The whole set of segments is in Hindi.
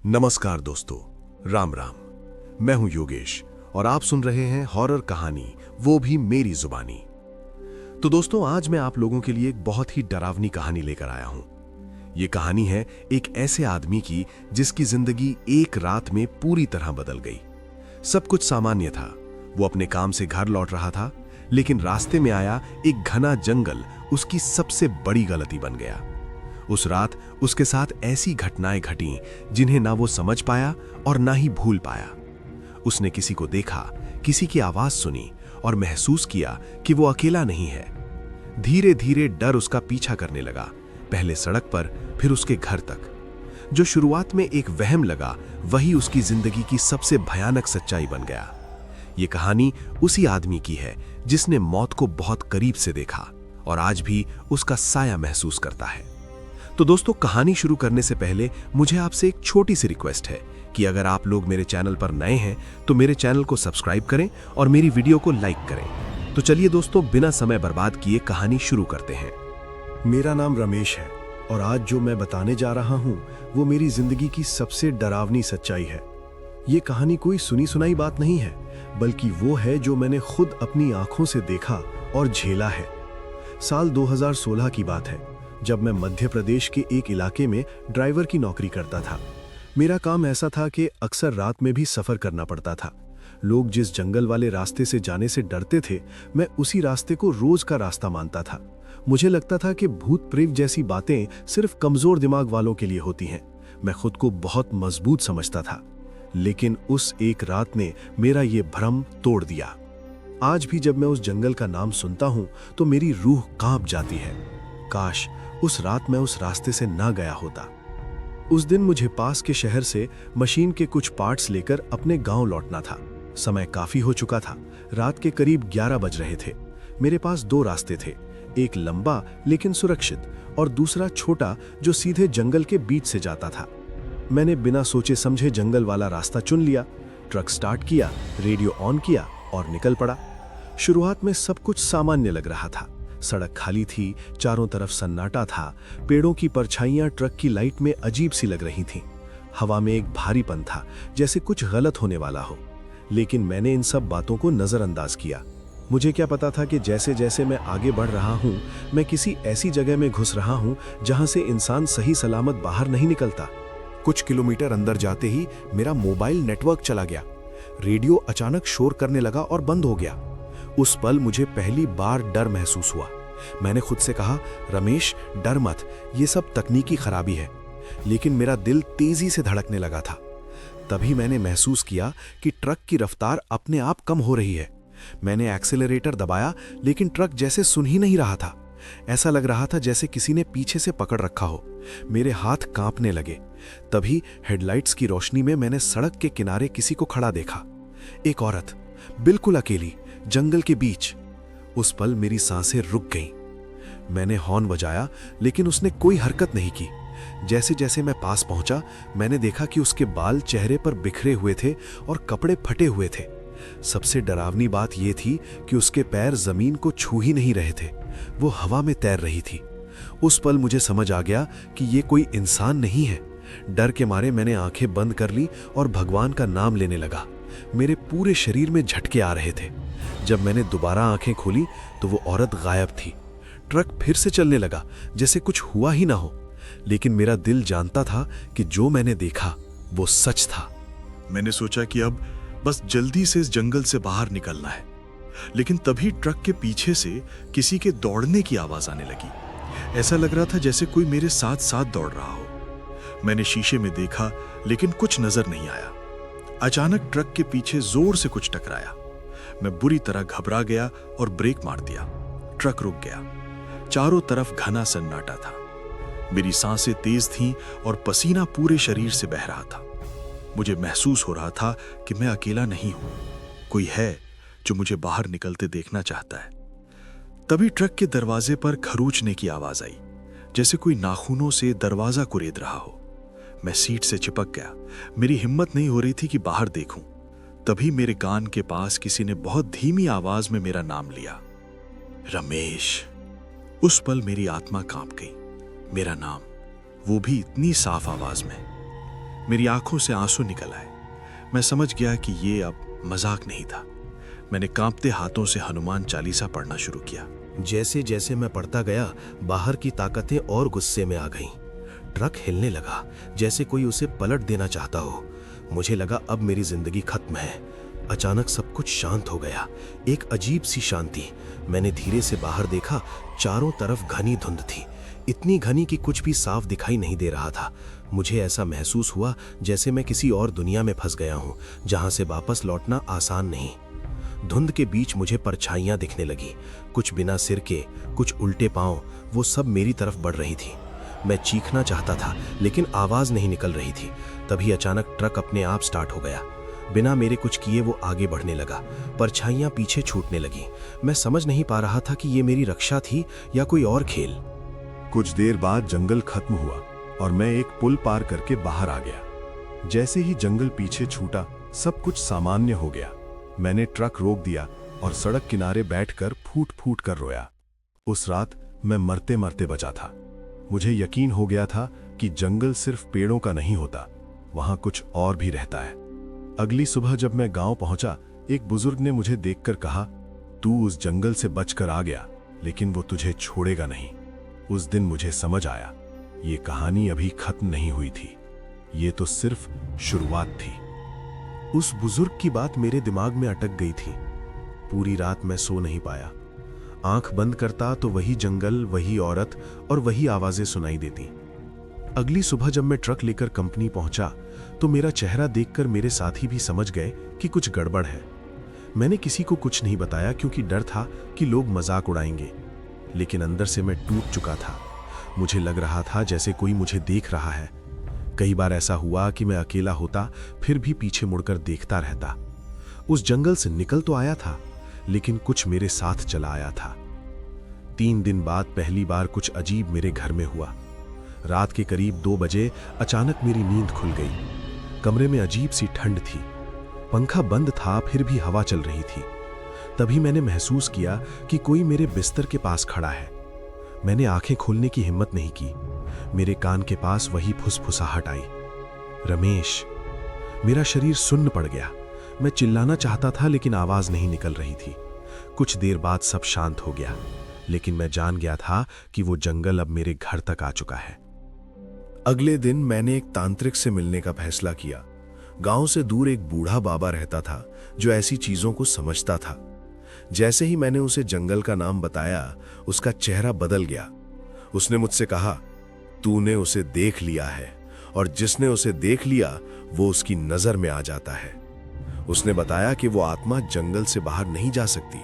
नमस्कार दोस्तों, राम राम। मैं हूं योगेश और आप सुन रहे हैं हॉरर कहानी, वो भी मेरी जुबानी। तो दोस्तों, आज मैं आप लोगों के लिए एक बहुत ही डरावनी कहानी लेकर आया हूं। ये कहानी है एक ऐसे आदमी की जिसकी जिंदगी एक रात में पूरी तरह बदल गई। सब कुछ सामान्य था, वो अपने काम से घर लौट रहा था, लेकिन रास्ते में आया एक घना जंगल उसकी सबसे बड़ी गलती बन गया। उस रात उसके साथ ऐसी घटनाएं घटीं जिन्हें ना वो समझ पाया और ना ही भूल पाया। उसने किसी को देखा, किसी की आवाज सुनी और महसूस किया कि वो अकेला नहीं है। धीरे धीरे डर उसका पीछा करने लगा, पहले सड़क पर, फिर उसके घर तक। जो शुरुआत में एक वहम लगा, वही उसकी जिंदगी की सबसे भयानक सच्चाई बन गया। ये कहानी उसी आदमी की है जिसने मौत को बहुत करीब से देखा और आज भी उसका साया महसूस करता है। तो दोस्तों, कहानी शुरू करने से पहले मुझे आपसे एक छोटी सी रिक्वेस्ट है कि अगर आप लोग मेरे चैनल पर नए हैं तो मेरे चैनल को सब्सक्राइब करें और मेरी वीडियो को लाइक करें। तो चलिए दोस्तों, बिना समय बर्बाद किए कहानी शुरू करते हैं। मेरा नाम रमेश है और आज जो मैं बताने जा रहा हूँ वो मेरी जिंदगी की सबसे डरावनी सच्चाई है। ये कहानी कोई सुनी सुनाई बात नहीं है, बल्कि वो है जो मैंने खुद अपनी आंखों से देखा और झेला है। साल 2016 की बात है, जब मैं मध्य प्रदेश के एक इलाके में ड्राइवर की नौकरी करता था। मेरा काम ऐसा था कि अक्सर रात में भी सफर करना पड़ता था। लोग जिस जंगल वाले रास्ते से जाने से डरते थे, मैं उसी रास्ते को रोज का रास्ता मानता था। मुझे लगता था कि भूत प्रेत जैसी बातें सिर्फ कमजोर दिमाग वालों के लिए होती हैं। मैं खुद को बहुत मजबूत समझता था, लेकिन उस एक रात ने मेरा ये भ्रम तोड़ दिया। आज भी जब मैं उस जंगल का नाम सुनता हूं तो मेरी रूह कांप जाती है। काश उस रात मैं उस रास्ते से ना गया होता। उस दिन मुझे पास के शहर से मशीन के कुछ पार्ट्स लेकर अपने गांव लौटना था। समय काफी हो चुका था, रात के करीब 11 बज रहे थे। मेरे पास दो रास्ते थे, एक लंबा लेकिन सुरक्षित और दूसरा छोटा जो सीधे जंगल के बीच से जाता था। मैंने बिना सोचे समझे जंगल वाला रास्ता चुन लिया, ट्रक स्टार्ट किया, रेडियो ऑन किया और निकल पड़ा। शुरुआत में सब कुछ सामान्य लग रहा था। सड़क खाली थी, चारों तरफ सन्नाटा था, पेड़ों की परछाइयां ट्रक की लाइट में अजीब सी लग रही थीं। हवा में एक भारीपन था, जैसे कुछ गलत होने वाला हो। लेकिन मैंने इन सब बातों को नजरअंदाज किया। मुझे क्या पता था कि जैसे जैसे मैं आगे बढ़ रहा हूं, मैं किसी ऐसी जगह में घुस रहा हूं जहां से इंसान सही सलामत बाहर नहीं निकलता। कुछ किलोमीटर अंदर जाते ही मेरा मोबाइल नेटवर्क चला गया। रेडियो अचानक शोर करने लगा और बंद हो गया। उस पल मुझे पहली बार डर महसूस हुआ। मैंने खुद से कहा, रमेश डर मत, ये सब तकनीकी खराबी है। लेकिन मेरा दिल तेजी से धड़कने लगा था। तभी मैंने महसूस किया कि ट्रक की रफ्तार अपने आप कम हो रही है। मैंने एक्सेलरेटर दबाया, लेकिन ट्रक जैसे सुन ही नहीं रहा था। ऐसा लग रहा था जैसे किसी ने पीछे से पकड़ रखा हो। मेरे हाथ कांपने लगे। तभी हेडलाइट्स की रोशनी में मैंने सड़क के किनारे किसी को खड़ा देखा। एक औरत, बिल्कुल अकेली, जंगल के बीच। उस पल मेरी सांसें रुक गईं। मैंने हॉर्न बजाया, लेकिन उसने कोई हरकत नहीं की। जैसे जैसे मैं पास पहुंचा, मैंने देखा कि उसके बाल चेहरे पर बिखरे हुए थे और कपड़े फटे हुए थे। सबसे डरावनी बात यह थी कि उसके पैर जमीन को छू ही नहीं रहे थे, वो हवा में तैर रही थी। उस पल मुझे समझ आ गया कि ये कोई इंसान नहीं है। डर के मारे मैंने आंखें बंद कर ली और भगवान का नाम लेने लगा। मेरे पूरे शरीर में झटके आ रहे थे। जब मैंने दोबारा आंखें खोली तो वो औरत गायब थी। ट्रक फिर से चलने लगा, जैसे कुछ हुआ ही ना हो। लेकिन मेरा दिल जानता था कि जो मैंने देखा वो सच था। मैंने सोचा कि अब बस जल्दी से इस जंगल से बाहर निकलना है। लेकिन तभी ट्रक के पीछे से किसी के दौड़ने की आवाज आने लगी। ऐसा लग रहा था जैसे कोई मेरे साथ साथ दौड़ रहा हो। मैंने शीशे में देखा, लेकिन कुछ नजर नहीं आया। अचानक ट्रक के पीछे जोर से कुछ टकराया। मैं बुरी तरह घबरा गया और ब्रेक मार दिया। ट्रक रुक गया। चारों तरफ घना सन्नाटा था। मेरी सांसें तेज थीं और पसीना पूरे शरीर से बह रहा था। मुझे महसूस हो रहा था कि मैं अकेला नहीं हूं, कोई है जो मुझे बाहर निकलते देखना चाहता है। तभी ट्रक के दरवाजे पर खरोंचने की आवाज आई, जैसे कोई नाखूनों से दरवाजा कुरेद रहा हो। मैं सीट से चिपक गया। मेरी हिम्मत नहीं हो रही थी कि बाहर देखूं। तभी मेरे कान के पास किसी ने बहुत धीमी आवाज में मेरा नाम लिया, रमेश। उस पल मेरी आत्मा कांप गई। मेरा नाम, वो भी इतनी साफ आवाज में। मेरी आंखों से आंसू निकल आए। मैं समझ गया कि ये अब मजाक नहीं था। मैंने कांपते हाथों से हनुमान चालीसा पढ़ना शुरू किया। जैसे जैसे मैं पढ़ता गया, बाहर की ताकतें और गुस्से में आ गईं। ट्रक हिलने लगा, जैसे कोई उसे पलट देना चाहता हो। मुझे लगा अब मेरी जिंदगी खत्म है। अचानक सब कुछ शांत हो गया, एक अजीब सी शांति। मैंने धीरे से बाहर देखा, चारों तरफ घनी धुंध थी, इतनी घनी कि कुछ भी साफ दिखाई नहीं दे रहा था। मुझे ऐसा महसूस हुआ जैसे मैं किसी और दुनिया में फंस गया हूं, जहां से वापस लौटना आसान नहीं। धुंध के बीच मुझे परछाइयां दिखने लगी, कुछ बिना सिर के, कुछ उल्टे पांव। वो सब मेरी तरफ बढ़ रही थी। मैं चीखना चाहता था, लेकिन आवाज नहीं निकल रही थी। तभी अचानक ट्रक अपने आप स्टार्ट हो गया। बिना मेरे कुछ किए वो आगे बढ़ने लगा, परछाइयां पीछे छूटने लगी। मैं समझ नहीं पा रहा था कि ये मेरी रक्षा थी या कोई और खेल। कुछ देर बाद जंगल खत्म हुआ और मैं एक पुल पार करके बाहर आ गया। जैसे ही जंगल पीछे छूटा, सब कुछ सामान्य हो गया। मैंने ट्रक रोक दिया और सड़क किनारे बैठकर फूट फूट कर रोया। उस रात मैं मरते मरते बचा था। मुझे यकीन हो गया था कि जंगल सिर्फ पेड़ों का नहीं होता, वहां कुछ और भी रहता है। अगली सुबह जब मैं गांव पहुंचा, एक बुजुर्ग ने मुझे देखकर कहा, तू उस जंगल से बचकर आ गया, लेकिन वो तुझे छोड़ेगा नहीं। उस दिन मुझे समझ आया, ये कहानी अभी खत्म नहीं हुई थी, ये तो सिर्फ शुरुआत थी। उस बुजुर्ग की बात मेरे दिमाग में अटक गई थी। पूरी रात मैं सो नहीं पाया। आंख बंद करता तो वही जंगल, वही औरत और वही आवाजें सुनाई देती। अगली सुबह जब मैं ट्रक लेकर कंपनी पहुंचा, तो मेरा चेहरा देखकर मेरे साथी भी समझ गए कि कुछ गड़बड़ है। मैंने किसी को कुछ नहीं बताया, क्योंकि डर था कि लोग मजाक उड़ाएंगे। लेकिन अंदर से मैं टूट चुका था। मुझे लग रहा था जैसे कोई मुझे देख रहा है। कई बार ऐसा हुआ कि मैं अकेला होता, फिर भी पीछे मुड़कर देखता रहता। उस जंगल से निकल तो आया था, लेकिन कुछ मेरे साथ चला आया था। 3 दिन बाद पहली बार कुछ अजीब मेरे घर में हुआ। रात के करीब 2 बजे अचानक मेरी नींद खुल गई। कमरे में अजीब सी ठंड थी। पंखा बंद था, फिर भी हवा चल रही थी। तभी मैंने महसूस किया कि कोई मेरे बिस्तर के पास खड़ा है। मैंने आंखें खोलने की हिम्मत नहीं की। मेरे कान के पास वही फुसफुसाहट आई, रमेश। मेरा शरीर सुन्न पड़ गया। मैं चिल्लाना चाहता था, लेकिन आवाज नहीं निकल रही थी। कुछ देर बाद सब शांत हो गया, लेकिन मैं जान गया था कि वो जंगल अब मेरे घर तक आ चुका है। अगले दिन मैंने एक तांत्रिक से मिलने का फैसला किया। गांव से दूर एक बूढ़ा बाबा रहता था जो ऐसी चीजों को समझता था। जैसे ही मैंने उसे जंगल का नाम बताया, उसका चेहरा बदल गया। उसने मुझसे कहा, तूने उसे देख लिया है, और जिसने उसे देख लिया वो उसकी नजर में आ जाता है। उसने बताया कि वो आत्मा जंगल से बाहर नहीं जा सकती,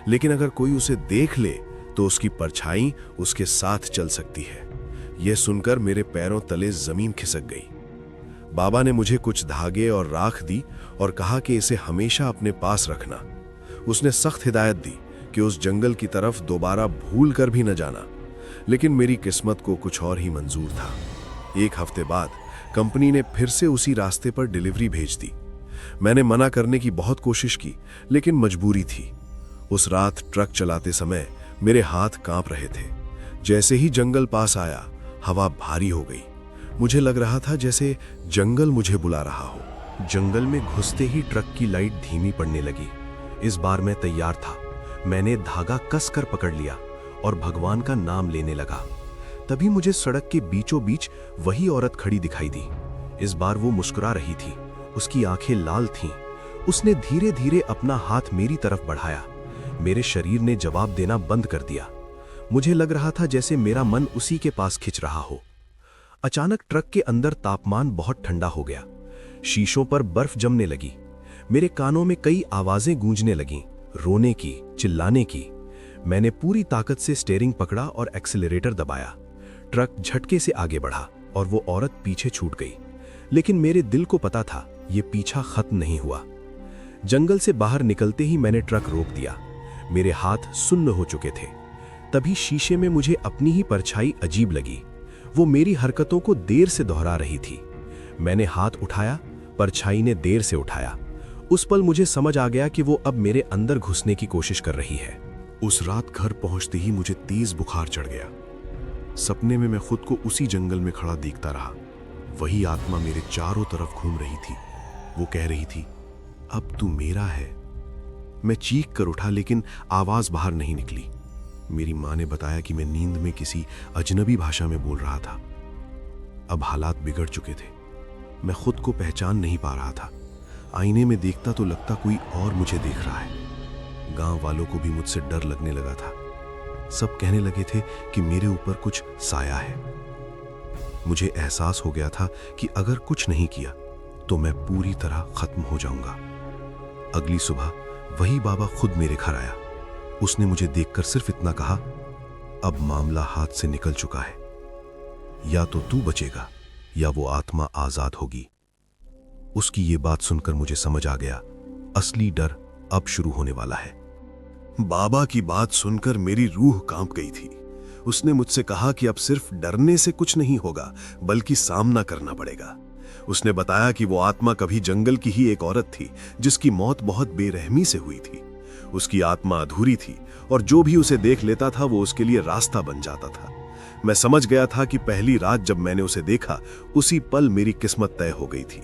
लेकिन अगर कोई उसे देख ले तो उसकी परछाई उसके साथ चल सकती है। यह सुनकर मेरे पैरों तले जमीन खिसक गई। बाबा ने मुझे कुछ धागे और राख दी और कहा कि इसे हमेशा अपने पास रखना। उसने सख्त हिदायत दी कि उस जंगल की तरफ दोबारा भूल कर भी न जाना। लेकिन मेरी किस्मत को कुछ और ही मंजूर था। 1 हफ्ते बाद कंपनी ने फिर से उसी रास्ते पर डिलीवरी भेज दी। मैंने मना करने की बहुत कोशिश की, लेकिन मजबूरी थी। उस रात ट्रक चलाते समय मेरे हाथ कांप रहे थे। जैसे ही जंगल पास आया, हवा भारी हो गई। मुझे लग रहा था जैसे जंगल मुझे बुला रहा हो। जंगल में घुसते ही ट्रक की लाइट धीमी पड़ने लगी। इस बार मैं तैयार था। मैंने धागा कसकर पकड़ लिया और भगवान का नाम लेने लगा। तभी मुझे सड़क के बीचों बीच वही औरत खड़ी दिखाई दी। इस बार वो मुस्कुरा रही थी। उसकी आंखें लाल थीं। उसने धीरे धीरे अपना हाथ मेरी तरफ बढ़ाया। मेरे शरीर ने जवाब देना बंद कर दिया। मुझे लग रहा था जैसे मेरा मन उसी के पास खिंच रहा हो। अचानक ट्रक के अंदर तापमान बहुत ठंडा हो गया। शीशों पर बर्फ जमने लगी। मेरे कानों में कई आवाजें गूंजने लगीं, रोने की, चिल्लाने की। मैंने पूरी ताकत से स्टीयरिंग पकड़ा और एक्सीलरेटर दबाया। ट्रक झटके से आगे बढ़ा और वो औरत पीछे छूट गई। लेकिन मेरे दिल को पता था ये पीछा खत्म नहीं हुआ। जंगल से बाहर निकलते ही मैंने ट्रक रोक दिया। मेरे हाथ सुन्न हो चुके थे। तभी शीशे में मुझे अपनी ही परछाई अजीब लगी। वो मेरी हरकतों को देर से दोहरा रही थी। मैंने हाथ उठाया, परछाई ने देर से उठाया। उस पल मुझे समझ आ गया कि वो अब मेरे अंदर घुसने की कोशिश कर रही है। उस रात घर पहुंचते ही मुझे तेज बुखार चढ़ गया। सपने में मैं खुद को उसी जंगल में खड़ा देखता रहा। वही आत्मा मेरे चारों तरफ घूम रही थी। वो कह रही थी, अब तू मेरा है। मैं चीख कर उठा, लेकिन आवाज बाहर नहीं निकली। मेरी माँ ने बताया कि मैं नींद में किसी अजनबी भाषा में बोल रहा था। अब हालात बिगड़ चुके थे। मैं खुद को पहचान नहीं पा रहा था। आईने में देखता तो लगता कोई और मुझे देख रहा है। गांव वालों को भी मुझसे डर लगने लगा था। सब कहने लगे थे कि मेरे ऊपर कुछ साया है। मुझे एहसास हो गया था कि अगर कुछ नहीं किया तो मैं पूरी तरह खत्म हो जाऊंगा। अगली सुबह वही बाबा खुद मेरे घर आया। उसने मुझे देखकर सिर्फ इतना कहा, अब मामला हाथ से निकल चुका है। या तो तू बचेगा या वो आत्मा आजाद होगी। उसकी ये बात सुनकर मुझे समझ आ गया, असली डर अब शुरू होने वाला है। बाबा की बात सुनकर मेरी रूह कांप गई थी। उसने मुझसे कहा कि अब सिर्फ डरने से कुछ नहीं होगा, बल्कि सामना करना पड़ेगा। उसने बताया कि वो आत्मा कभी जंगल की ही एक औरत थी, जिसकी मौत बहुत बेरहमी से हुई थी। उसकी आत्मा अधूरी थी और जो भी उसे देख लेता था वो उसके लिए रास्ता बन जाता था। मैं समझ गया था कि पहली रात जब मैंने उसे देखा, उसी पल मेरी किस्मत तय हो गई थी।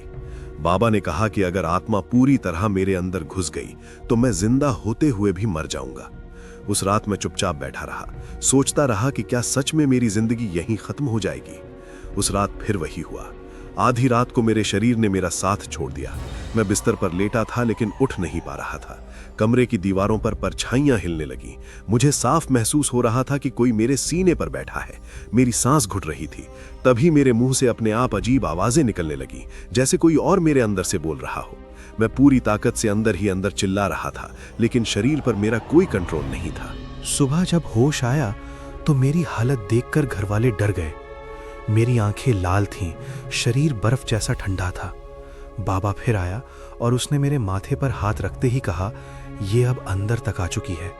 बाबा ने कहा कि अगर आत्मा पूरी तरह मेरे अंदर घुस गई तो मैं जिंदा होते हुए भी मर जाऊंगा। उस रात मैं चुपचाप बैठा रहा, सोचता रहा कि क्या सच में मेरी जिंदगी यहीं खत्म हो जाएगी। उस रात फिर वही हुआ। आधी रात को मेरे शरीर ने मेरा साथ छोड़ दिया। मैं बिस्तर पर लेटा था, लेकिन उठ नहीं पा रहा था। कमरे की दीवारों पर परछाइयां हिलने लगी। मुझे साफ महसूस हो रहा था कि कोई मेरे सीने पर बैठा है। मेरी सांस घुट रही थी। तभी मेरे मुंह से अपने आप अजीब आवाजें निकलने लगी, जैसे कोई और मेरे अंदर से बोल रहा हो। मैं पूरी ताकत से अंदर ही अंदर चिल्ला रहा था, लेकिन शरीर पर मेरा कोई कंट्रोल नहीं था। सुबह जब होश आया तो मेरी हालत देखकर घरवाले डर गए। मेरी आंखें लाल थीं, शरीर बर्फ जैसा ठंडा था। बाबा फिर आया और उसने मेरे माथे पर हाथ रखते ही कहा, ये अब अंदर तक आ चुकी है।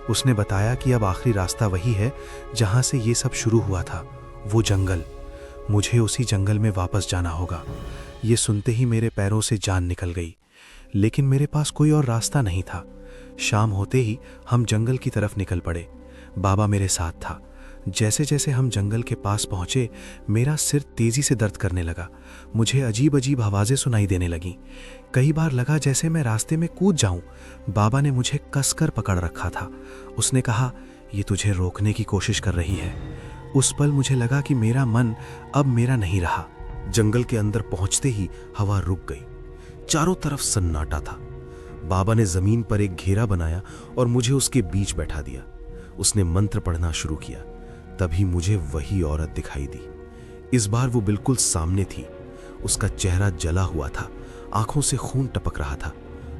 उसने बताया कि अब आखिरी रास्ता वही है जहां से ये सब शुरू हुआ था, वो जंगल। मुझे उसी जंगल में वापस जाना होगा। ये सुनते ही मेरे पैरों से जान निकल गई, लेकिन मेरे पास कोई और रास्ता नहीं था। शाम होते ही हम जंगल की तरफ निकल पड़े। बाबा मेरे साथ था। जैसे जैसे हम जंगल के पास पहुंचे, मेरा सिर तेजी से दर्द करने लगा। मुझे अजीब अजीब आवाजें सुनाई देने लगीं। कई बार लगा जैसे मैं रास्ते में कूद जाऊं। बाबा ने मुझे कसकर पकड़ रखा था। उसने कहा, ये तुझे रोकने की कोशिश कर रही है। उस पल मुझे लगा कि मेरा मन अब मेरा नहीं रहा। जंगल के अंदर पहुंचते ही हवा रुक गई। चारों तरफ सन्नाटा था। बाबा ने जमीन पर एक घेरा बनाया और मुझे उसके बीच बैठा दिया। उसने मंत्र पढ़ना शुरू किया। तभी मुझे वही औरत दिखाई दी। इस बार वो बिल्कुल सामने थी। उसका चेहरा जला हुआ था, आंखों से खून टपक रहा था।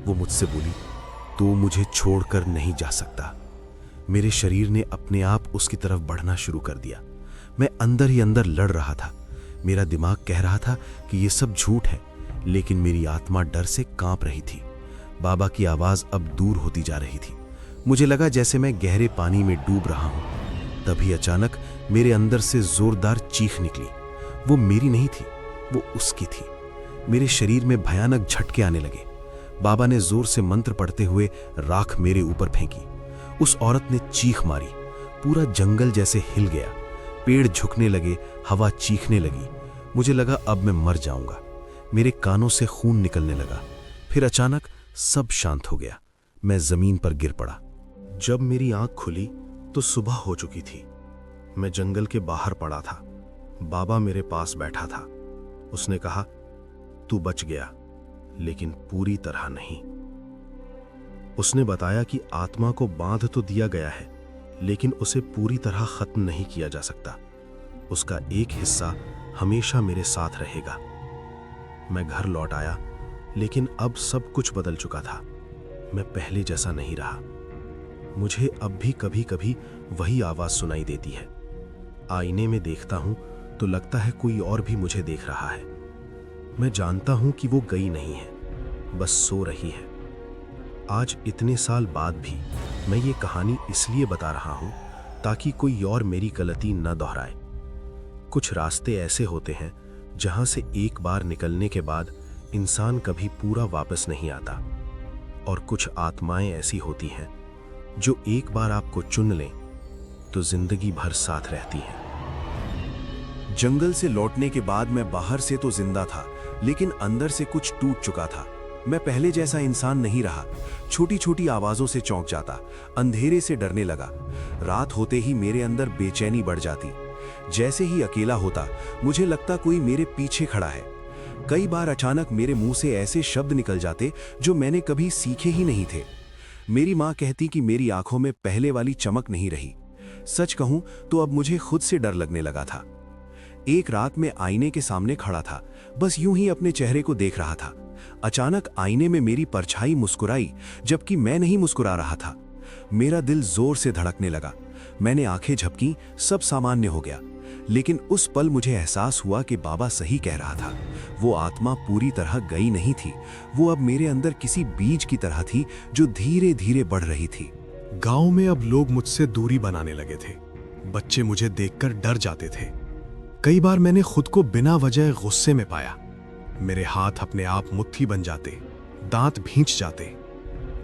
वो मुझसे बोली, तो मुझे छोड़कर नहीं जा सकता। मेरे शरीर ने अपने आप उसकी तरफ बढ़ना शुरू कर दिया। मैं अंदर ही अंदर लड़ रहा था। मेरा दिमाग कह रहा था कि ये सब झूठ है, लेकिन मेरी आत्मा डर से कांप रही थी। बाबा की आवाज अब दूर होती जा रही थी। मुझे लगा जैसे मैं गहरे पानी में डूब रहा हूं। तभी अचानक मेरे अंदर से जोरदार चीख निकली। वो मेरी नहीं थी, वो उसकी थी। मेरे शरीर में भयानक झटके आने लगे। बाबा ने जोर से मंत्र पढ़ते हुए राख मेरे ऊपर फेंकी। उस औरत ने चीख मारी। पूरा जंगल जैसे हिल गया। पेड़ झुकने लगे, हवा चीखने लगी। मुझे लगा अब मैं मर जाऊंगा। मेरे कानों से खून निकलने लगा। फिर अचानक सब शांत हो गया। मैं जमीन पर गिर पड़ा। जब मेरी आंख खुली तो सुबह हो चुकी थी। मैं जंगल के बाहर पड़ा था। बाबा मेरे पास बैठा था। उसने कहा, तू बच गया, लेकिन पूरी तरह नहीं। उसने बताया कि आत्मा को बांध तो दिया गया है, लेकिन उसे पूरी तरह खत्म नहीं किया जा सकता। उसका एक हिस्सा हमेशा मेरे साथ रहेगा। मैं घर लौट आया, लेकिन अब सब कुछ बदल चुका था। मैं पहले जैसा नहीं रहा। मुझे अब भी कभी कभी वही आवाज सुनाई देती है। आईने में देखता हूं तो लगता है कोई और भी मुझे देख रहा है। मैं जानता हूं कि वो गई नहीं है, बस सो रही है। आज इतने साल बाद भी मैं ये कहानी इसलिए बता रहा हूं ताकि कोई और मेरी गलती न दोहराए। कुछ रास्ते ऐसे होते हैं जहां से एक बार निकलने के बाद इंसान कभी पूरा वापस नहीं आता, और कुछ आत्माएं ऐसी होती हैं जो एक बार आपको चुन लें तो जिंदगी भर साथ रहती हैं। जंगल से लौटने के बाद मैं बाहर से तो जिंदा था, लेकिन अंदर से कुछ टूट चुका था। मैं पहले जैसा इंसान नहीं रहा। छोटी छोटी आवाजों से चौंक जाता, अंधेरे से डरने लगा। रात होते ही मेरे अंदर बेचैनी बढ़ जाती। जैसे ही अकेला होता, मुझे लगता कोई मेरे पीछे खड़ा है। कई बार अचानक मेरे मुंह से ऐसे शब्द निकल जाते जो मैंने कभी सीखे ही नहीं थे। मेरी माँ कहती कि मेरी आंखों में पहले वाली चमक नहीं रही। सच कहूं तो अब मुझे खुद से डर लगने लगा था। एक रात मैं आईने के सामने खड़ा था, बस यूं ही अपने चेहरे को देख रहा था। अचानक आईने में मेरी परछाई मुस्कुराई, जबकि मैं नहीं मुस्कुरा रहा था। मेरा दिल जोर से धड़कने लगा। मैंने आंखें झपकी, सब सामान्य हो गया। लेकिन उस पल मुझे एहसास हुआ कि बाबा सही कह रहा था। वो आत्मा पूरी तरह गई नहीं थी। वो अब मेरे अंदर किसी बीज की तरह थी जो धीरे धीरे बढ़ रही थी। गांव में अब लोग मुझसे दूरी बनाने लगे थे। बच्चे मुझे देखकर डर जाते थे। कई बार मैंने खुद को बिना वजह गुस्से में पाया। मेरे हाथ अपने आप मुट्ठी बन जाते, दांत भींच जाते।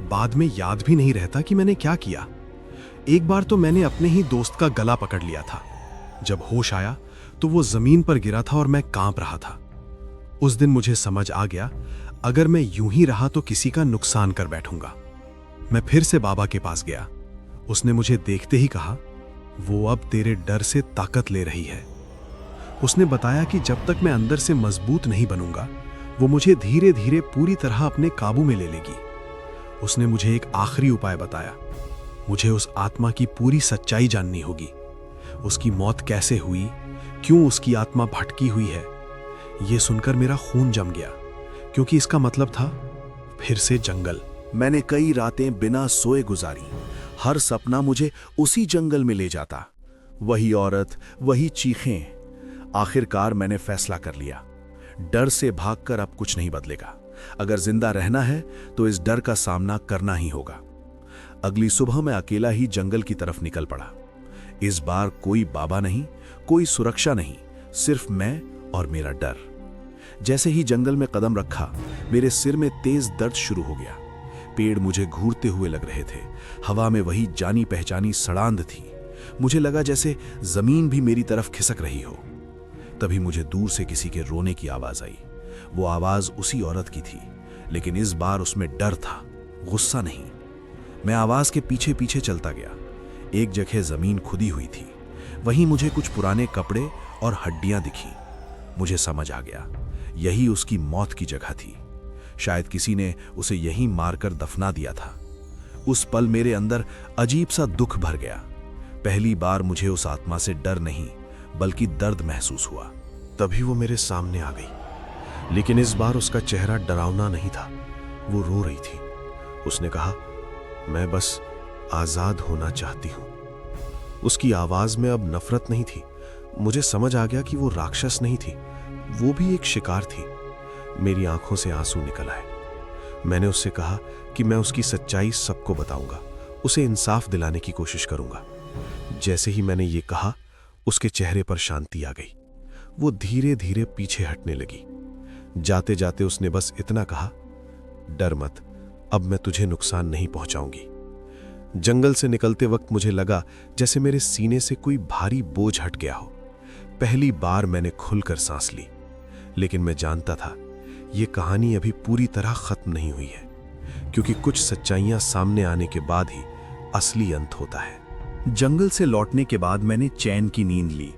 बाद में याद भी नहीं रहता कि मैंने क्या किया। एक बार तो मैंने अपने ही दोस्त का गला पकड़ लिया था। जब होश आया तो वो जमीन पर गिरा था और मैं कांप रहा था। उस दिन मुझे समझ आ गया, अगर मैं यूं ही रहा तो किसी का नुकसान कर बैठूंगा। मैं फिर से बाबा के पास गया। उसने मुझे देखते ही कहा, वो अब तेरे डर से ताकत ले रही है। उसने बताया कि जब तक मैं अंदर से मजबूत नहीं बनूंगा, वो मुझे धीरे धीरे पूरी तरह अपने काबू में ले लेगी। उसने मुझे एक आखिरी उपाय बताया। मुझे उस आत्मा की पूरी सच्चाई जाननी होगी। उसकी मौत कैसे हुई, क्यों उसकी आत्मा भटकी हुई है। यह सुनकर मेरा खून जम गया, क्योंकि इसका मतलब था फिर से जंगल। मैंने कई रातें बिना सोए गुजारी। हर सपना मुझे उसी जंगल में ले जाता। वही औरत, वही चीखें। आखिरकार मैंने फैसला कर लिया, डर से भागकर अब कुछ नहीं बदलेगा। अगर जिंदा रहना है तो इस डर का सामना करना ही होगा। अगली सुबह मैं अकेला ही जंगल की तरफ निकल पड़ा। इस बार कोई बाबा नहीं, कोई सुरक्षा नहीं, सिर्फ मैं और मेरा डर। जैसे ही जंगल में कदम रखा, मेरे सिर में तेज दर्द शुरू हो गया। पेड़ मुझे घूरते हुए लग रहे थे। हवा में वही जानी पहचानी सड़ांध थी। मुझे लगा जैसे जमीन भी मेरी तरफ खिसक रही हो। तभी मुझे दूर से किसी के रोने की आवाज आई। वो आवाज उसी औरत की थी, लेकिन इस बार उसमें डर था, गुस्सा नहीं। मैं आवाज के पीछे पीछे चलता गया। एक जगह जमीन खुदी हुई थी। वहीं मुझे कुछ पुराने कपड़े और हड्डियां दिखी। मुझे समझ आ गया, यही उसकी मौत की जगह थी। शायद किसी ने उसे यहीं मारकर दफना दिया था। उस पल मेरे अंदर अजीब सा दुख भर गया। पहली बार मुझे उस आत्मा से डर नहीं, बल्कि दर्द महसूस हुआ। तभी वो मेरे सामने आ गई, लेकिन इस बार उसका चेहरा डरावना नहीं था। वो रो रही थी। उसने कहा, मैं बस आजाद होना चाहती हूं। उसकी आवाज में अब नफरत नहीं थी। मुझे समझ आ गया कि वो राक्षस नहीं थी, वो भी एक शिकार थी। मेरी आंखों से आंसू निकल आए। मैंने उससे कहा कि मैं उसकी सच्चाई सबको बताऊंगा, उसे इंसाफ दिलाने की कोशिश करूंगा। जैसे ही मैंने ये कहा, उसके चेहरे पर शांति आ गई। वो धीरे धीरे पीछे हटने लगी। जाते जाते उसने बस इतना कहा, डर मत, अब मैं तुझे नुकसान नहीं पहुंचाऊंगी। जंगल से निकलते वक्त मुझे लगा जैसे मेरे सीने से कोई भारी बोझ हट गया हो। पहली बार मैंने खुलकर सांस ली। लेकिन मैं जानता था, ये कहानी अभी पूरी तरह खत्म नहीं हुई है, क्योंकि कुछ सच्चाइयां सामने आने के बाद ही असली अंत होता है। जंगल से लौटने के बाद मैंने चैन की नींद ली,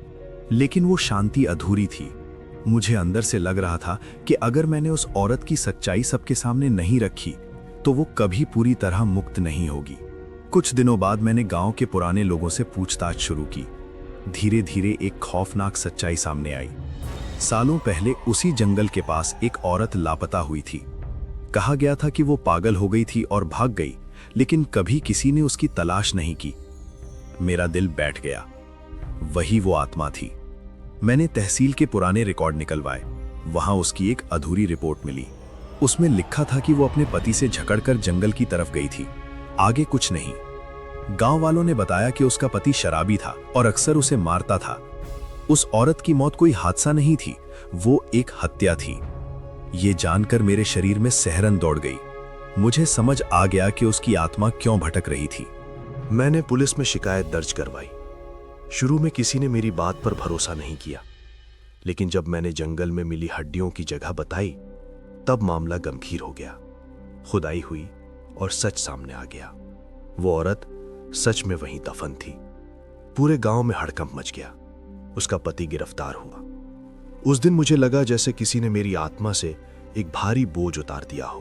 लेकिन वो शांति अधूरी थी। मुझे अंदर से लग रहा था कि अगर मैंने उस औरत की सच्चाई सबके सामने नहीं रखी, तो वो कभी पूरी तरह मुक्त नहीं होगी। कुछ दिनों बाद मैंने गांव के पुराने लोगों से पूछताछ शुरू की। धीरे धीरे एक खौफनाक सच्चाई सामने आई। सालों पहले उसी जंगल के पास एक औरत लापता हुई थी। कहा गया था कि वो पागल हो गई थी और भाग गई, लेकिन कभी किसी ने उसकी तलाश नहीं की। मेरा दिल बैठ गया, वही वो आत्मा थी। मैंने तहसील के पुराने रिकॉर्ड निकलवाए। वहां उसकी एक अधूरी रिपोर्ट मिली। उसमें लिखा था कि वो अपने पति से झगड़कर जंगल की तरफ गई थी, आगे कुछ नहीं। गांव वालों ने बताया कि उसका पति शराबी था और अक्सर उसे मारता था। उस औरत की मौत कोई हादसा नहीं थी, वो एक हत्या थी। ये जानकर मेरे शरीर में सिहरन दौड़ गई। मुझे समझ आ गया कि उसकी आत्मा क्यों भटक रही थी। मैंने पुलिस में शिकायत दर्ज करवाई। शुरू में किसी ने मेरी बात पर भरोसा नहीं किया, लेकिन जब मैंने जंगल में मिली हड्डियों की जगह बताई, तब मामला गंभीर हो गया। खुदाई हुई और सच सामने आ गया। वो औरत सच में वहीं दफन थी। पूरे गांव में हड़कंप मच गया। उसका पति गिरफ्तार हुआ। उस दिन मुझे लगा जैसे किसी ने मेरी आत्मा से एक भारी बोझ उतार दिया हो।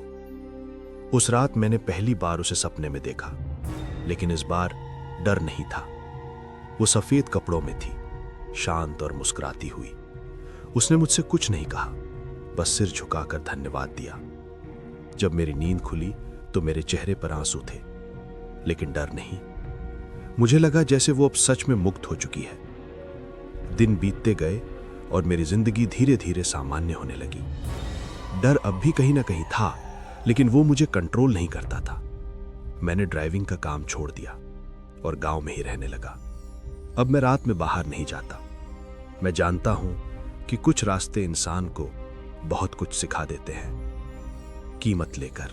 उस रात मैंने पहली बार उसे सपने में देखा, लेकिन इस बार डर नहीं था। वो सफेद कपड़ों में थी, शांत और मुस्कुराती हुई। उसने मुझसे कुछ नहीं कहा, बस सिर झुकाकर धन्यवाद दिया। जब मेरी नींद खुली तो मेरे चेहरे पर आंसू थे, लेकिन डर नहीं। मुझे लगा जैसे वो अब सच में मुक्त हो चुकी है। दिन बीतते गए और मेरी जिंदगी धीरे धीरे सामान्य होने लगी। डर अब भी कहीं ना कहीं था, लेकिन वो मुझे कंट्रोल नहीं करता था। मैंने ड्राइविंग का काम छोड़ दिया और गांव में ही रहने लगा। अब मैं रात में बाहर नहीं जाता। मैं जानता हूं कि कुछ रास्ते इंसान को बहुत कुछ सिखा देते हैं, कीमत लेकर।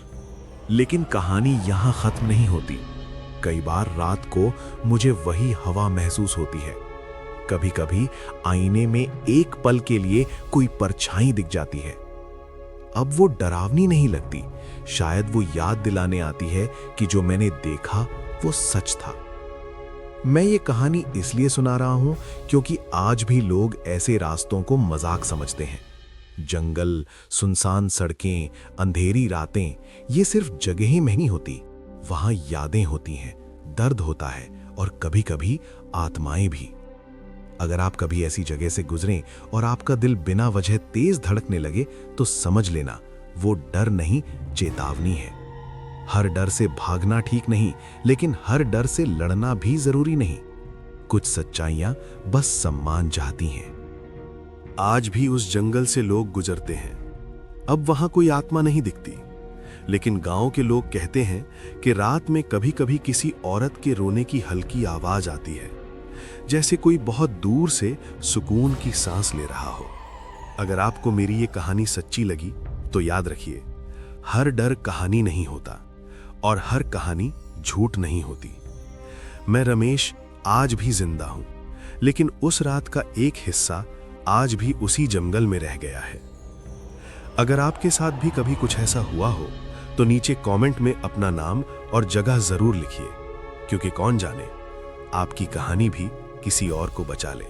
लेकिन कहानी यहां खत्म नहीं होती। कई बार रात को मुझे वही हवा महसूस होती है। कभी कभी आईने में एक पल के लिए कोई परछाई दिख जाती है। अब वो डरावनी नहीं लगती, शायद वो याद दिलाने आती है कि जो मैंने देखा वो सच था। मैं ये कहानी इसलिए सुना रहा हूं क्योंकि आज भी लोग ऐसे रास्तों को मजाक समझते हैं। जंगल, सुनसान सड़कें, अंधेरी रातें, ये सिर्फ जगहें नहीं होती, वहां यादें होती हैं, दर्द होता है और कभी कभी आत्माएं भी। अगर आप कभी ऐसी जगह से गुजरें और आपका दिल बिना वजह तेज धड़कने लगे, तो समझ लेना वो डर नहीं, चेतावनी है। हर डर से भागना ठीक नहीं, लेकिन हर डर से लड़ना भी जरूरी नहीं। कुछ सच्चाइयां बस सम्मान चाहती हैं। आज भी उस जंगल से लोग गुजरते हैं। अब वहां कोई आत्मा नहीं दिखती, लेकिन गांव के लोग कहते हैं कि रात में कभी कभी किसी औरत के रोने की हल्की आवाज आती है, जैसे कोई बहुत दूर से सुकून की सांस ले रहा हो। अगर आपको मेरी ये कहानी सच्ची लगी तो याद रखिए, हर डर कहानी नहीं होता और हर कहानी झूठ नहीं होती। मैं रमेश आज भी जिंदा हूं, लेकिन उस रात का एक हिस्सा आज भी उसी जंगल में रह गया है। अगर आपके साथ भी कभी कुछ ऐसा हुआ हो तो नीचे कमेंट में अपना नाम और जगह जरूर लिखिए, क्योंकि कौन जाने आपकी कहानी भी किसी और को बचा ले।